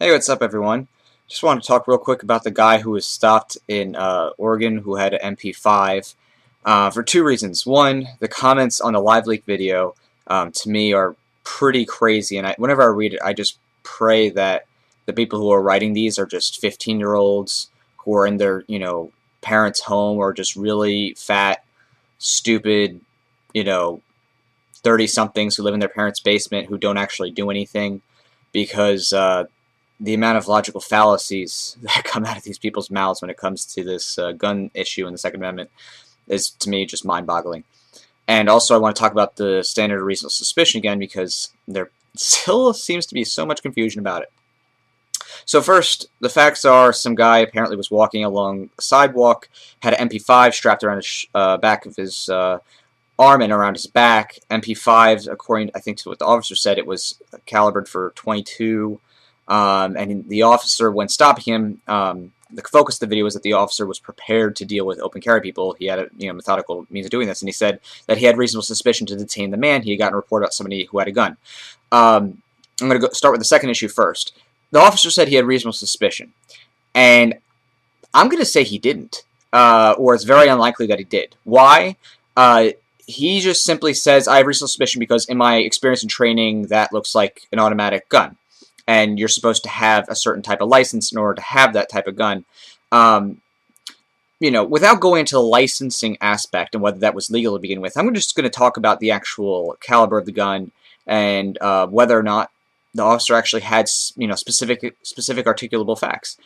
Hey, what's up, everyone? Just wanted to talk real quick about the guy who was stopped in Oregon who had an MP5 for two reasons. One, the comments on the live leak video to me are pretty crazy, and whenever I read it, I just pray that the people who are writing these are just 15-year-olds who are in their, parents' home, or just really fat, stupid, 30-somethings who live in their parents' basement who don't actually do anything, because the amount of logical fallacies that come out of these people's mouths when it comes to this gun issue in the Second Amendment is, to me, just mind-boggling. And also, I want to talk about the standard of reasonable suspicion again, because there still seems to be so much confusion about it. So first, the facts are some guy apparently was walking along a sidewalk, had an MP5 strapped around his back of his arm and around his back. MP5s, according, I think, to what the officer said, it was calibered for .22. And the officer, when stopping him, the focus of the video was that the officer was prepared to deal with open carry people. He had a methodical means of doing this, and he said that he had reasonable suspicion to detain the man. He had gotten a report about somebody who had a gun. I'm going to start with the second issue first. The officer said he had reasonable suspicion, and I'm going to say he didn't, or it's very unlikely that he did. Why? He just simply says, I have reasonable suspicion because in my experience and training, that looks like an automatic gun. And you're supposed to have a certain type of license in order to have that type of gun. Without going into the licensing aspect and whether that was legal to begin with, I'm just going to talk about the actual caliber of the gun and whether or not the officer actually had, specific articulable facts.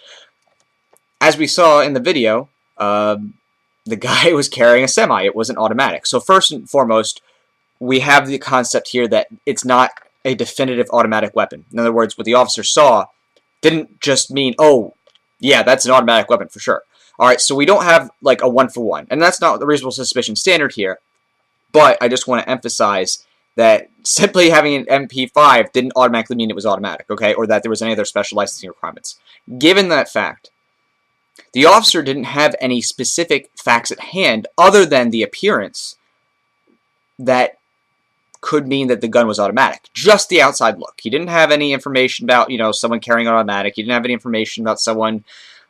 As we saw in the video, the guy was carrying a semi. It wasn't automatic. So first and foremost, we have the concept here that it's not a definitive automatic weapon. In other words, what the officer saw didn't just mean, oh, yeah, that's an automatic weapon for sure. Alright, so we don't have like a one-for-one, and that's not the reasonable suspicion standard here, but I just want to emphasize that simply having an MP5 didn't automatically mean it was automatic, okay, or that there was any other special licensing requirements. Given that fact, the officer didn't have any specific facts at hand other than the appearance that could mean that the gun was automatic. Just the outside look. He didn't have any information about, someone carrying an automatic. He didn't have any information about someone,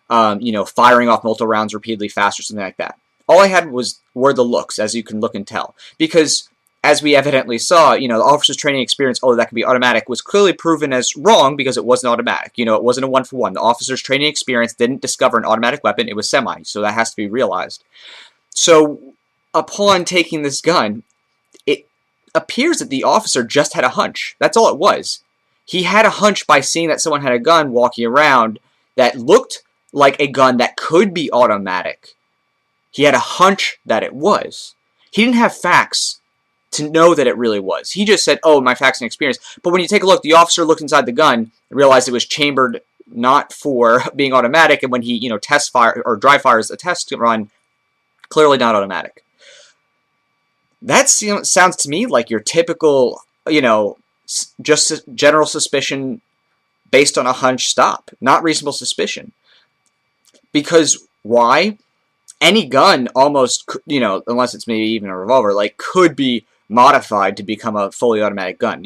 firing off multiple rounds repeatedly fast or something like that. All I had were the looks, as you can look and tell. Because, as we evidently saw, the officer's training experience, oh, that could be automatic, was clearly proven as wrong because it wasn't automatic. It wasn't a one-for-one. The officer's training experience didn't discover an automatic weapon. It was semi, so that has to be realized. So, upon taking this gun, appears that the officer just had a hunch. That's all it was. He had a hunch by seeing that someone had a gun walking around that looked like a gun that could be automatic. He had a hunch that it was. He didn't have facts to know that it really was. He just said, oh, my facts and experience. But when you take a look, the officer looked inside the gun and realized it was chambered not for being automatic, and when he, test fire or dry fires a test run, clearly not automatic. That sounds to me like your typical, just general suspicion based on a hunch stop, not reasonable suspicion. Because why? Any gun almost, unless it's maybe even a revolver, could be modified to become a fully automatic gun,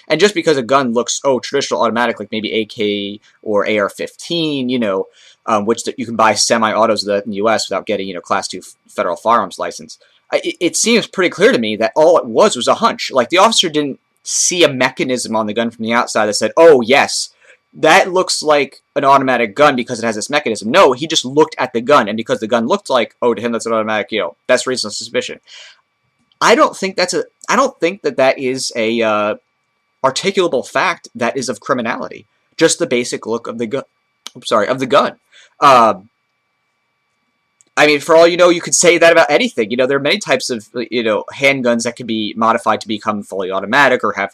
And just because a gun looks, traditional automatic, like maybe AK or AR-15, which you can buy semi-autos of that in the U.S. without getting, Class 2 federal firearms license. It seems pretty clear to me that all it was a hunch. Like, the officer didn't see a mechanism on the gun from the outside that said, oh, yes, that looks like an automatic gun because it has this mechanism. No, he just looked at the gun, and because the gun looked like, oh, to him that's an automatic, that's reasonable suspicion. I don't think that is a articulable fact that is of criminality. Just the basic look of the gun. Of the gun. I mean, for all you know, you could say that about anything. There are many types of, handguns that can be modified to become fully automatic or have,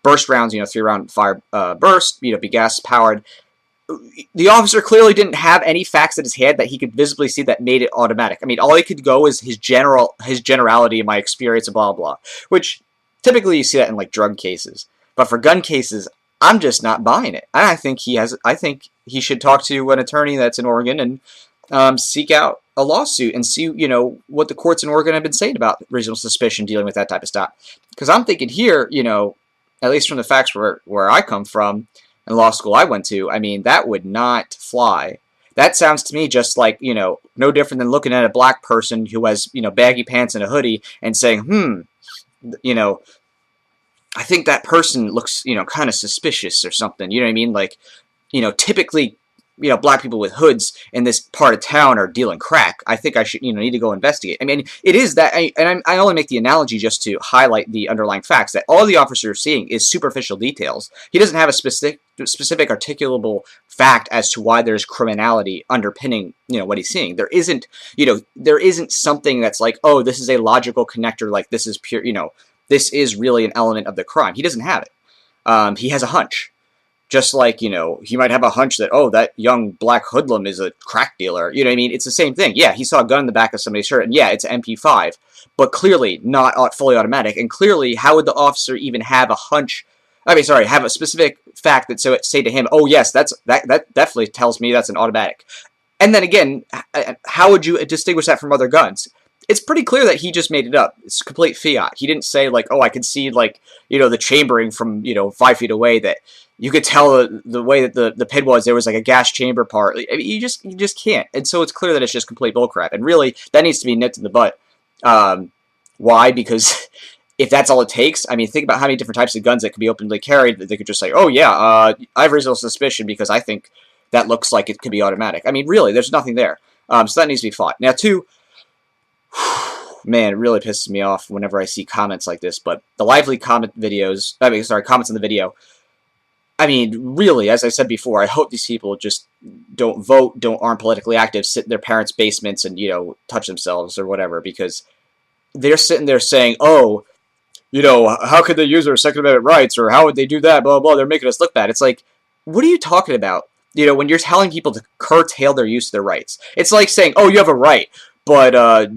burst rounds, 3-round fire burst, be gas-powered. The officer clearly didn't have any facts at his head that he could visibly see that made it automatic. I mean, all he could go is his generality in my experience, blah, blah, which typically you see that in, drug cases. But for gun cases, I'm just not buying it. I think he should talk to an attorney that's in Oregon and seek out a lawsuit and see, what the courts in Oregon have been saying about reasonable suspicion dealing with that type of stuff. Because I'm thinking here, at least from the facts where I come from, in law school I went to, I mean, that would not fly. That sounds to me just like, no different than looking at a black person who has, baggy pants and a hoodie and saying, you know, I think that person looks, kind of suspicious or something. You know what I mean? Like, typically, black people with hoods in this part of town are dealing crack. I think I should, need to go investigate. I mean, it is that, and I only make the analogy just to highlight the underlying facts that all the officer is seeing is superficial details. He doesn't have a specific articulable fact as to why there's criminality underpinning, what he's seeing. There isn't, there isn't something that's like, oh, this is a logical connector, like this is pure, this is really an element of the crime. He doesn't have it. He has a hunch. Just like, he might have a hunch that, oh, that young black hoodlum is a crack dealer. You know what I mean? It's the same thing. Yeah, he saw a gun in the back of somebody's shirt, and yeah, it's an MP5, but clearly not fully automatic. And clearly, how would the officer even have a hunch? I mean, sorry, have a specific fact that say to him, oh, yes, that definitely tells me that's an automatic. And then again, how would you distinguish that from other guns? It's pretty clear that he just made it up. It's complete fiat. He didn't say, like, oh, I could see, like, the chambering from, 5 feet away, that you could tell the way that the pin was, there was, like, a gas chamber part. I mean, you just can't. And so it's clear that it's just complete bullcrap. And really, that needs to be nipped in the butt. Why? Because if that's all it takes, I mean, think about how many different types of guns that could be openly carried. They could just say, oh, yeah, I have reasonable suspicion because I think that looks like it could be automatic. I mean, really, there's nothing there. So that needs to be fought. Now, two, man, it really pisses me off whenever I see comments like this, but the lively comments in the video, I mean, really, as I said before, I hope these people just don't vote, aren't politically active, sit in their parents' basements and, touch themselves or whatever, because they're sitting there saying, oh, how could they use their Second Amendment rights, or how would they do that, blah, blah, they're making us look bad. It's like, what are you talking about? When you're telling people to curtail their use of their rights. It's like saying, oh, you have a right, but,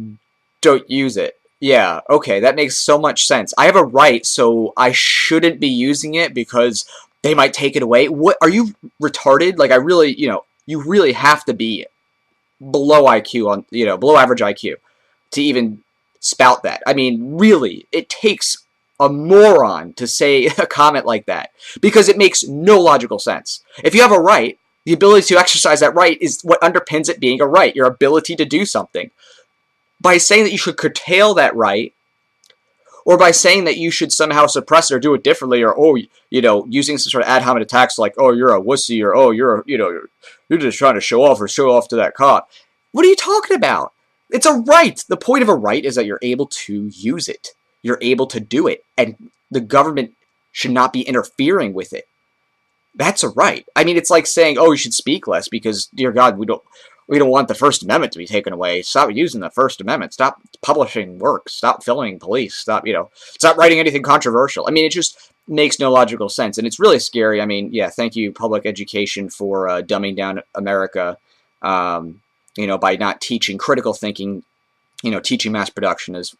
don't use it. Yeah, okay, that makes so much sense. I have a right, so I shouldn't be using it because they might take it away. What, are you retarded? Like, I really, you really have to be below IQ on, below average IQ to even spout that. I mean, really, it takes a moron to say a comment like that because it makes no logical sense. If you have a right, the ability to exercise that right is what underpins it being a right, your ability to do something. By saying that you should curtail that right, or by saying that you should somehow suppress it or do it differently, or, oh, using some sort of ad hominem attacks like, oh, you're a wussy, or, oh, you're just trying to show off to that cop. What are you talking about? It's a right. The point of a right is that you're able to use it. You're able to do it, and the government should not be interfering with it. That's a right. I mean, it's like saying, oh, you should speak less because, dear God, we don't want the First Amendment to be taken away. Stop using the First Amendment. Stop publishing works. Stop filming police. Stop writing anything controversial. I mean, it just makes no logical sense, and it's really scary. I mean, yeah, thank you, public education, for dumbing down America, by not teaching critical thinking, teaching mass production. As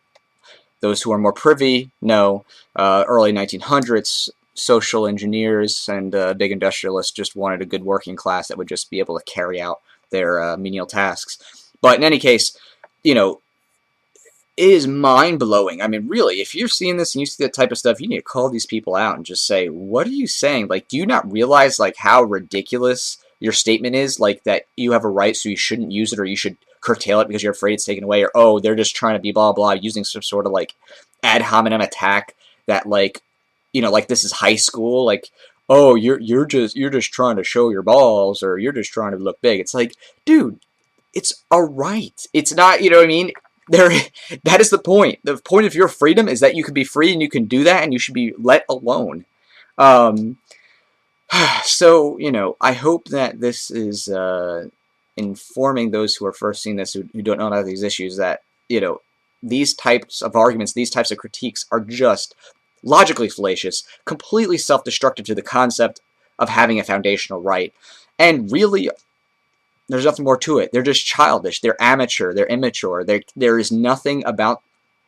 those who are more privy know, early 1900s, social engineers and big industrialists just wanted a good working class that would just be able to carry out their menial tasks. But in any case, it is mind-blowing. I mean, really, if you're seeing this and you see that type of stuff, you need to call these people out and just say, what are you saying? Like, do you not realize, like, how ridiculous your statement is? Like, that you have a right, so you shouldn't use it, or you should curtail it because you're afraid it's taken away, or, oh, they're just trying to be blah, blah, using some sort of, like, ad hominem attack that, like, like this is high school, like, oh, you're just trying to show your balls, or you're just trying to look big. It's like, dude, it's a right. It's not, you know what I mean? That is the point. The point of your freedom is that you can be free and you can do that and you should be let alone. So, I hope that this is informing those who are first seeing this, who don't know about these issues, that, these types of arguments, these types of critiques are just logically fallacious, completely self-destructive to the concept of having a foundational right. And really, there's nothing more to it. They're just childish. They're amateur. They're immature. There is nothing about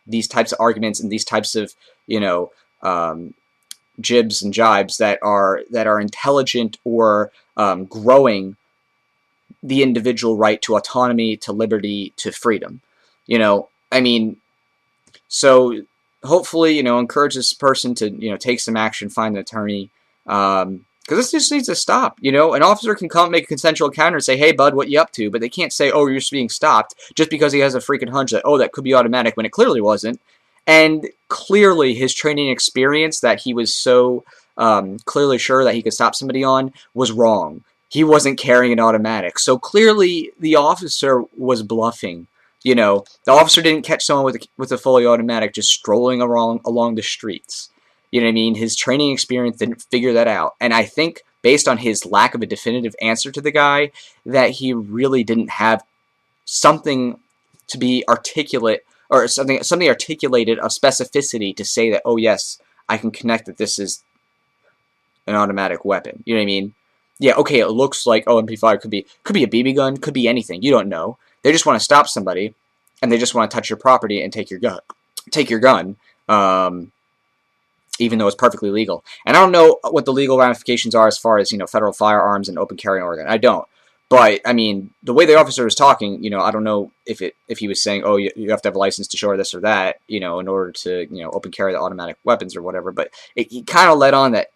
these types of arguments and these types of, jibs and jibes that are intelligent or growing the individual right to autonomy, to liberty, to freedom. I mean, so hopefully, encourage this person to, take some action, find an attorney, Because this just needs to stop, you know? An officer can come make a consensual encounter and say, hey, bud, what you up to? But they can't say, oh, you're just being stopped, just because he has a freaking hunch that, oh, that could be automatic, when it clearly wasn't. And clearly his training experience that he was so clearly sure that he could stop somebody on was wrong. He wasn't carrying an automatic. So clearly the officer was bluffing. You know, the officer didn't catch someone with a fully automatic just strolling along the streets. You know what I mean? His training experience didn't figure that out. And I think, based on his lack of a definitive answer to the guy, that he really didn't have something to be articulate, or something articulated of specificity to say that, oh yes, I can connect that this is an automatic weapon. You know what I mean? Yeah, okay, it looks like, oh, MP5 could be a BB gun, could be anything. You don't know. They just want to stop somebody, and they just want to touch your property and take your gun. Even though it's perfectly legal. And I don't know what the legal ramifications are as far as, you know, federal firearms and open carry in Oregon. I don't. But, I mean, the way the officer was talking, you know, I don't know if he was saying, oh, you have to have a license to show this or that, you know, in order to, you know, open carry the automatic weapons or whatever. But he kind of led on that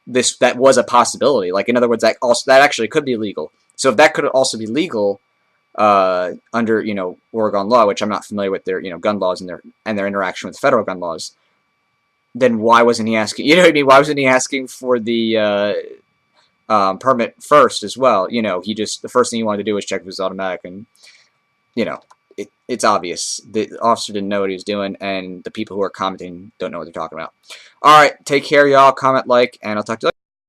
that was a possibility. Like, in other words, that actually could be legal. So if that could also be legal under, you know, Oregon law, which I'm not familiar with their, you know, gun laws and their interaction with federal gun laws, then why wasn't he asking? You know what I mean? Why wasn't he asking for the permit first as well? You know, the first thing he wanted to do was check if it was automatic, and you know, it's obvious the officer didn't know what he was doing, and the people who are commenting don't know what they're talking about. All right, take care, y'all. Comment, like, and I'll talk to you later.